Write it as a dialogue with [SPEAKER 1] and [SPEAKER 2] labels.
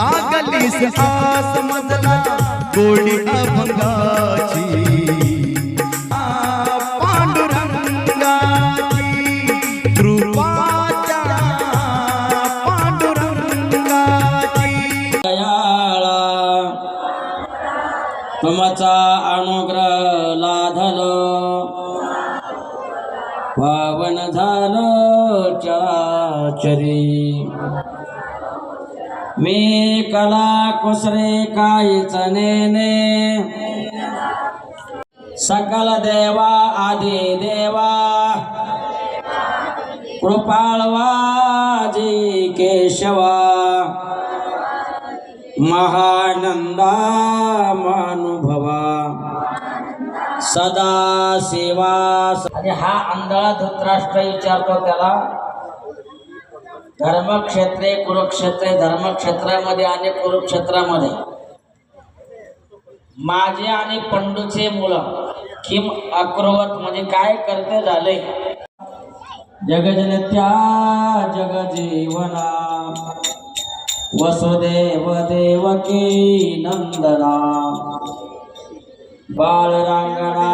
[SPEAKER 1] लागलीस आस मजला गोडी अभंगाची पांडुरंगाची कृपाच्या पांडुरंगाची
[SPEAKER 2] दयाळा तुमचा अनुग्रह लाधलो पावन झालो चराचरी मी कला कुसरे काहीच नेने सकल देवा आदि देवा कृपाळवाजी केशवा महानंदा मानुभवा सदा सेवा। आणि हा आंधळा धृतराष्ट्र विचारतो त्याला धर्मक्षेत्रे कुरुक्षेत्रे धर्मक्षेत्रामध्ये आणि कुरुक्षेत्रामध्ये माझे आणि पंडूचे मुलं किम अक्रोवत म्हणजे काय करते झाले जगजनत्या जगजीवना वसुदेव देवकी नंदना बाळरांगणा